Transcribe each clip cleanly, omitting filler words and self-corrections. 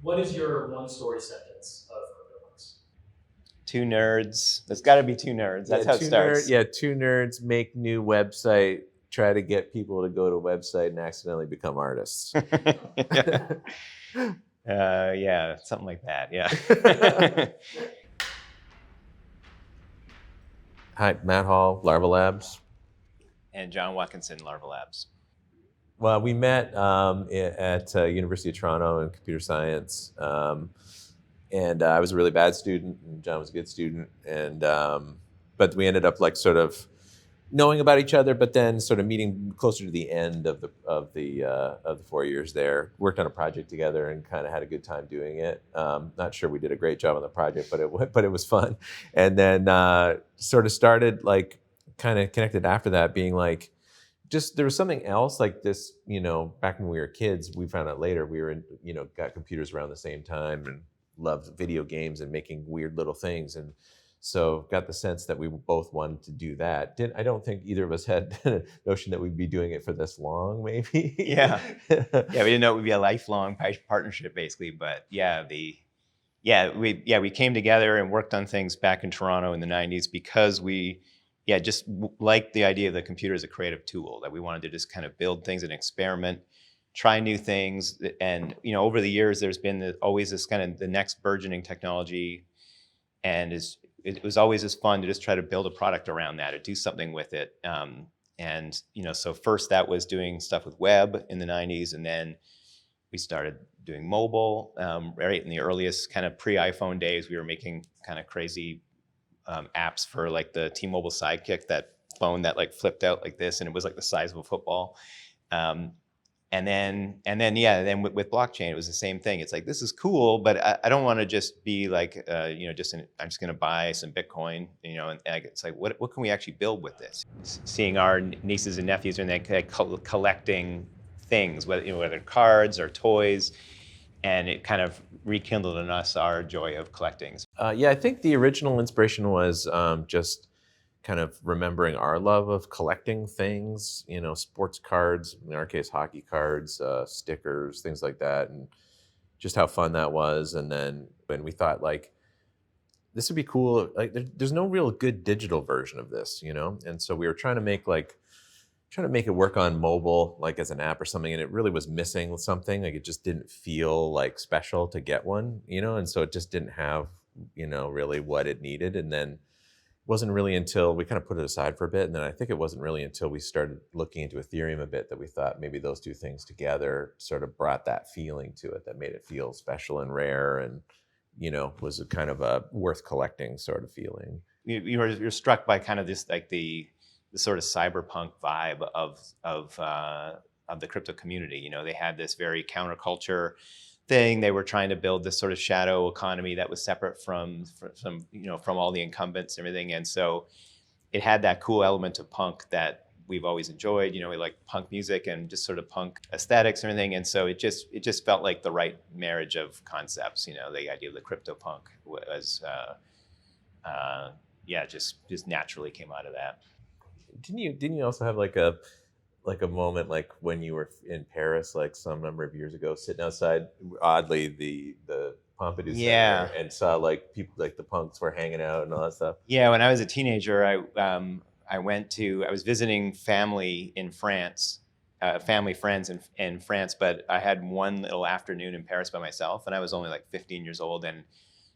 What is your one story sentence of CryptoPunks? Two nerds. There's got to be two nerds. That's how it starts. Two nerds make new website, try to get people to go to a website and accidentally become artists. Yeah, something like that. Yeah. Hi, Matt Hall, Larva Labs. And John Watkinson, Larva Labs. Well, we met at University of Toronto in computer science, and I was a really bad student, and John was a good student, and but we ended up like sort of knowing about each other, but then sort of meeting closer to the end of the 4 years there. Worked on a project together and kind of had a good time doing it. Not sure we did a great job on the project, but it was fun. And then sort of started like kind of connected after that, being like, just there was something else like this, back when we were kids, we found out later we were in, got computers around the same time and loved video games and making weird little things. And so got the sense that we both wanted to do that. I don't think either of us had a notion that we'd be doing it for this long, maybe. Yeah. Yeah, we didn't know it would be a lifelong partnership basically, but we came together and worked on things back in Toronto in the 90s because we just liked the idea of the computer as a creative tool, that we wanted to just kind of build things and experiment, try new things. And, over the years, there's been always this kind of the next burgeoning technology. And it was always just fun to just try to build a product around that or do something with it. So first that was doing stuff with web in the 90s. And then we started doing mobile, right in the earliest kind of pre-iPhone days. We were making kind of crazy apps for like the T-Mobile Sidekick, that phone that like flipped out like this, and it was like the size of a football. And then with blockchain, it was the same thing. It's like, this is cool, but I don't want to just be like, I'm just going to buy some Bitcoin, and it's like, what can we actually build with this? Seeing our nieces and nephews and they collecting things, whether cards or toys, and it kind of rekindled in us our joy of collecting. I think the original inspiration was just kind of remembering our love of collecting things, sports cards, in our case, hockey cards, stickers, things like that, and just how fun that was. And then when we thought like, this would be cool, like there's no real good digital version of this, and so we were trying to make it work on mobile, like as an app or something, and it really was missing something. Like it just didn't feel like special to get one, and so it just didn't have, really what it needed. And then it wasn't really until we kind of put it aside for a bit, and then I think it wasn't really until we started looking into Ethereum a bit that we thought maybe those two things together sort of brought that feeling to it that made it feel special and rare, and was a kind of a worth collecting sort of feeling. You're struck by kind of this, like the sort of cyberpunk vibe of the crypto community. They had this very counterculture thing. They were trying to build this sort of shadow economy that was separate from all the incumbents and everything. And so it had that cool element of punk that we've always enjoyed. We like punk music and just sort of punk aesthetics and everything. And so it just felt like the right marriage of concepts. The idea of the CryptoPunk was just naturally came out of that. Didn't you also have like a moment like when you were in Paris like some number of years ago, sitting outside oddly the Pompidou Center, and saw like people like the punks were hanging out and all that stuff? Yeah, when I was a teenager, I was visiting family in France, family friends in France, but I had one little afternoon in Paris by myself, and I was only like 15 years old, and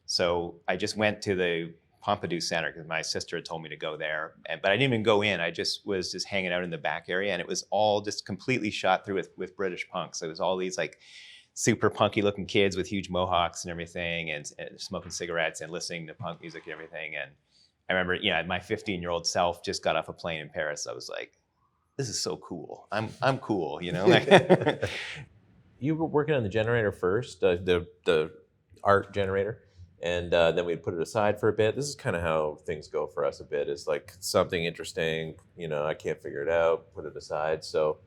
so I just went to the Pompidou Center because my sister had told me to go there, but I didn't even go in. I was just hanging out in the back area, and it was all just completely shot through with British punks. It was all these like super punky looking kids with huge mohawks and everything, and smoking cigarettes and listening to punk music and everything. And I remember, my 15-year-old self just got off a plane in Paris. I was like, this is so cool. I'm cool, You were working on the generator first, the art generator. And then we'd put it aside for a bit. This is kind of how things go for us a bit. Is like something interesting, I can't figure it out, put it aside. So,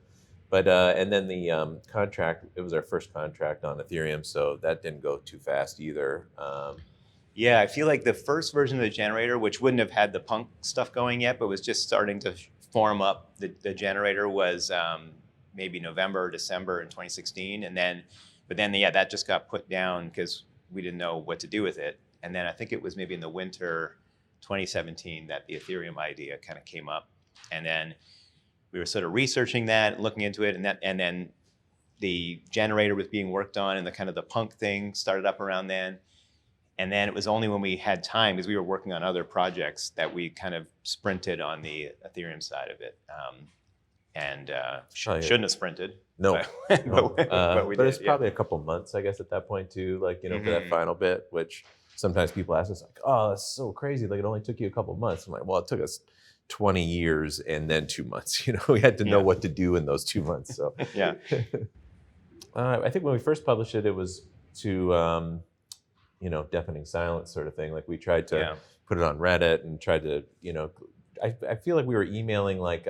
but and then the contract, it was our first contract on Ethereum, so that didn't go too fast either. Yeah, I feel like the first version of the generator, which wouldn't have had the punk stuff going yet, but was just starting to form up, the generator was maybe November or December in 2016, and then But then, yeah, that just got put down because we didn't know what to do with it. And then I think it was maybe in the winter 2017 that the Ethereum idea kind of came up. And then we were sort of researching that, looking into it, and then the generator was being worked on, and the kind of the punk thing started up around then. And then it was only when we had time, because we were working on other projects, that we kind of sprinted on the Ethereum side of it. Shouldn't have sprinted. No, but we did. It's probably a couple months, I guess, at that point too. Like, you know, for that final bit, which sometimes people ask us, like, "Oh, that's so crazy! Like, it only took you a couple months." I'm like, "Well, it took us 20 years and then 2 months. You know, we had to know what to do in those 2 months." So yeah. I think when we first published it, it was to you know, deafening silence sort of thing. Like, we tried to put it on Reddit and tried to, you know, I feel like we were emailing like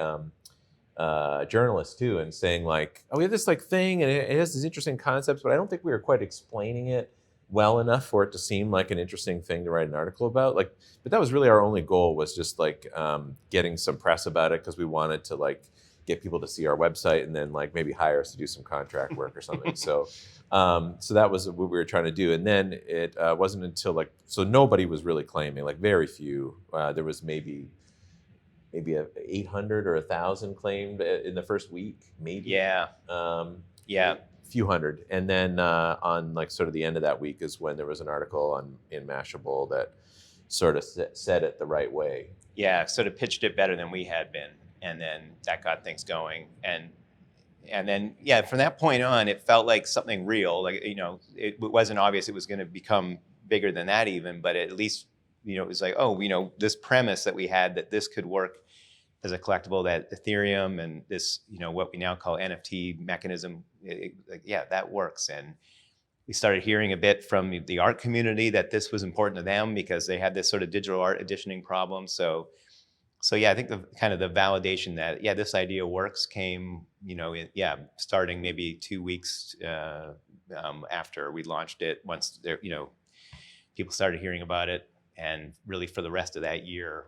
journalists too, and saying like, "Oh, we have this like thing, and it has these interesting concepts," but I don't think we were quite explaining it well enough for it to seem like an interesting thing to write an article about. Like, but that was really our only goal, was just like getting some press about it, because we wanted to like get people to see our website and then like maybe hire us to do some contract work or something. So that was what we were trying to do. And then it wasn't until like, so nobody was really claiming, like very few. There was maybe 800 or 1,000 claimed in the first week, maybe. Yeah. A few hundred. And then on like sort of the end of that week is when there was an article in Mashable that sort of said it the right way. Yeah, sort of pitched it better than we had been. And then that got things going. And then, yeah, from that point on, it felt like something real. Like, you know, it wasn't obvious it was going to become bigger than that even, but at least, you know, it was like, oh, you know, this premise that we had, that this could work as a collectible, that Ethereum and this, you know, what we now call NFT mechanism, like, yeah, that works. And we started hearing a bit from the art community that this was important to them, because they had this sort of digital art editioning problem. So yeah, I think the kind of the validation that, yeah, this idea works came, you know, starting maybe 2 weeks after we launched it. Once there, you know, people started hearing about it, and really for the rest of that year,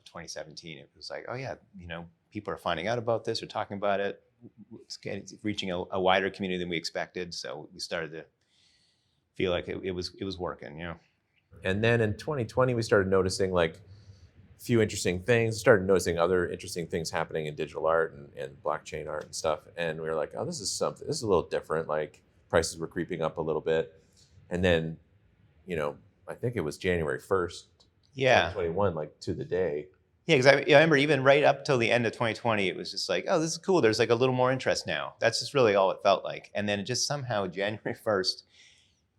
2017, it was like, oh yeah, you know, people are finding out about this or talking about it. It's reaching a wider community than we expected. So we started to feel like it was working, you know. And then in 2020, we started noticing like few interesting things, started noticing other interesting things happening in digital art and blockchain art and stuff. And we were like, oh, this is a little different. Like, prices were creeping up a little bit. And then, you know, I think it was January 1st, 2021, like to the day. Yeah, because I remember even right up till the end of 2020, it was just like, oh, this is cool. There's like a little more interest now. That's just really all it felt like. And then it just somehow January 1st,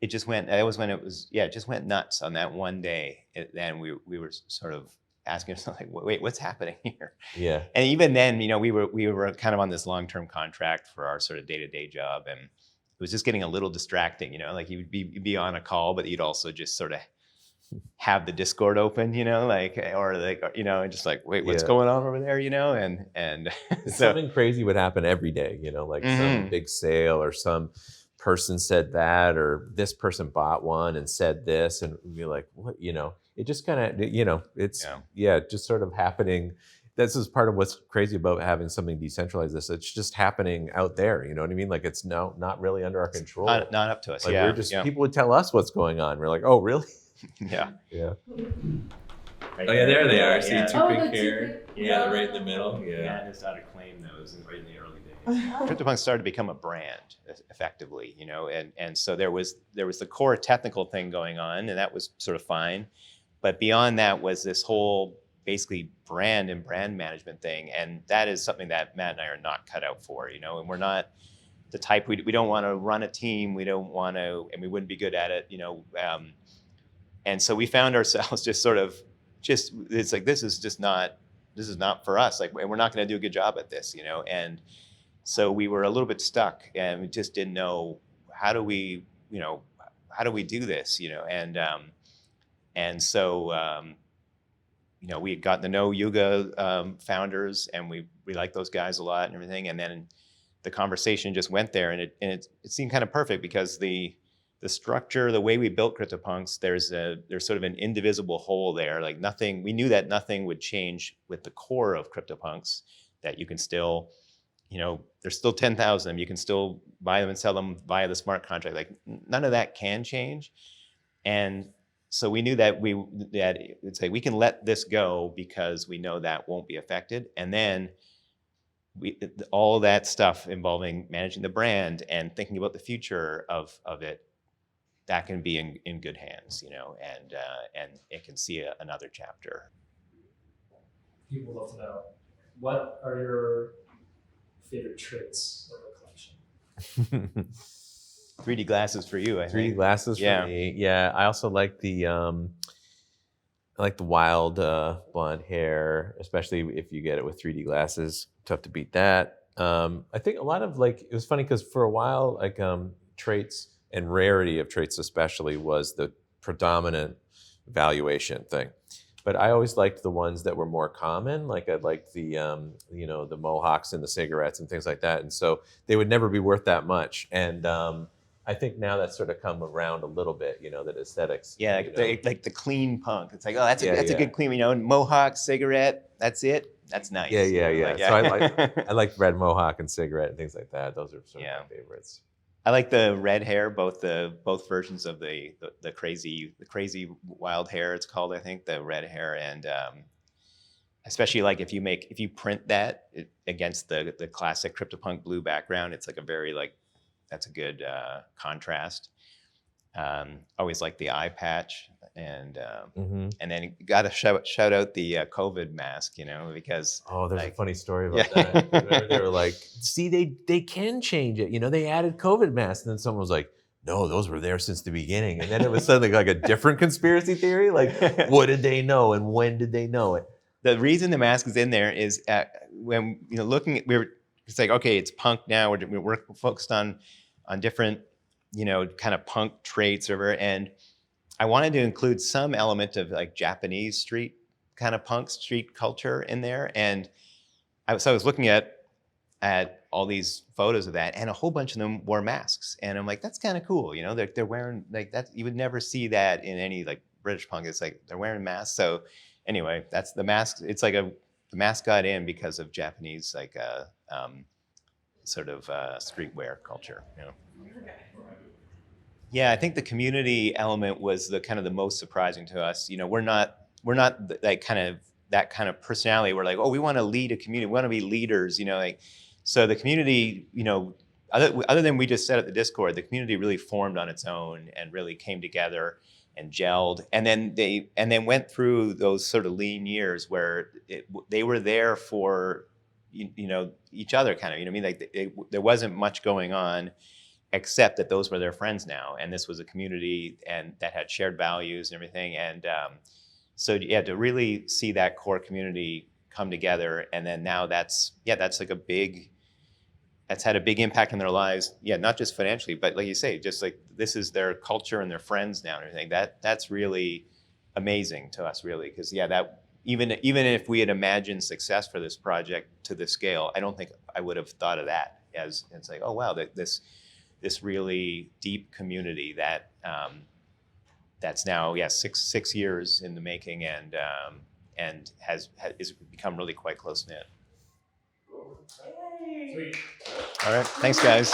it just went, that was when it was, it just went nuts on that one day. Then we were sort of asking ourselves, like, wait, what's happening here? Yeah. And even then, you know, we were kind of on this long-term contract for our sort of day-to-day job, and it was just getting a little distracting, you know, like you'd be on a call, but you'd also just sort of have the Discord open, you know, like, or like, you know, and just like, wait, what's going on over there, you know? And so, something crazy would happen every day, you know, like some big sale, or some person said that, or this person bought one and said this, and we'd be like, what, you know, it just kind of, you know, it's, just sort of happening. This is part of what's crazy about having something decentralized. It's just happening out there. You know what I mean? Like, it's not really under our control. Not up to us. Like, we're just, people would tell us what's going on. We're like, oh, really? Yeah. Yeah. Oh yeah, there they are. See, two pink hair. Yeah, they're right in the middle. Yeah, I just had to claim those right in the early days. CryptoPunks started to become a brand, effectively, you know, and so there was the core technical thing going on, and that was sort of fine. But beyond that was this whole basically brand and brand management thing, and that is something that Matt and I are not cut out for, you know, and we're not the type, we don't want to run a team, we don't want to, and we wouldn't be good at it, you know. And so we found ourselves just sort of, it's like, this is not for us. Like, we're not going to do a good job at this, you know? And so we were a little bit stuck, and we just didn't know, how do we do this, you know? And so, you know, we had gotten to know Yuga founders, and we liked those guys a lot and everything. And then the conversation just went there, and it seemed kind of perfect, because the structure, the way we built CryptoPunks, there's sort of an indivisible whole there. Like, nothing, we knew that nothing would change with the core of CryptoPunks, that you can still there's still 10,000 of them. You can still buy them and sell them via the smart contract. Like none of that can change. And so we knew that it's like we can let this go because we know that won't be affected. And then all that stuff involving managing the brand and thinking about the future of it, that can be in good hands, and it can see another chapter. People love to know, what are your favorite traits of the collection? 3D glasses for you, I think. 3D glasses for me. Yeah, I also like the wild blonde hair, especially if you get it with 3D glasses. Tough to beat that. I think a lot of it was funny because for a while, traits and rarity of traits especially was the predominant valuation thing. But I always liked the ones that were more common. Like I liked the the mohawks and the cigarettes and things like that. And so they would never be worth that much. And I think now that's sort of come around a little bit, that aesthetics. Yeah, like the clean punk. It's like, oh, that's a good clean, mohawk, cigarette, that's it. That's nice. Yeah. So I like red mohawk and cigarette and things like that. Those are sort of my favorites. I like the red hair, both versions of the crazy wild hair. It's called, I think, the red hair, and especially if you print that against the classic CryptoPunk blue background, it's like a very that's a good contrast. Always like the eye patch, and then got to shout out the COVID mask, because there's a funny story about that. They were like, see, they can change it, they added COVID masks, and then someone was like, no, those were there since the beginning, and then it was suddenly like a different conspiracy theory. What did they know and when did they know it? The reason the mask is in there is when looking at it's like, okay, it's punk now. We're focused on different kind of punk traits and I wanted to include some element of Japanese street kind of punk street culture in there. And I was looking at all these photos of that, and a whole bunch of them wore masks. And I'm like, that's kind of cool. They're wearing that. You would never see that in any British punk. It's they're wearing masks. So anyway, that's the mask. It's the mask got in because of Japanese sort of streetwear culture. Yeah, I think the community element was the kind of the most surprising to us. We're not that kind of personality. We're like, oh, we want to lead a community. We want to be leaders. So the community, other than we just set up the Discord, the community really formed on its own and really came together and gelled. And then went through those sort of lean years where they were there for each other, kind of. There wasn't much going on, except that those were their friends now, and this was a community and that had shared values and everything. And so to really see that core community come together, and then now that's had a big impact on their lives. Yeah, not just financially, but like you say, just this is their culture and their friends now and everything. That's really amazing to us, really, because that even if we had imagined success for this project to this scale, I don't think I would have thought of that as it's oh wow, this really deep community that's now 6 years in the making, and has become really quite close knit. Sweet. All right, thanks guys.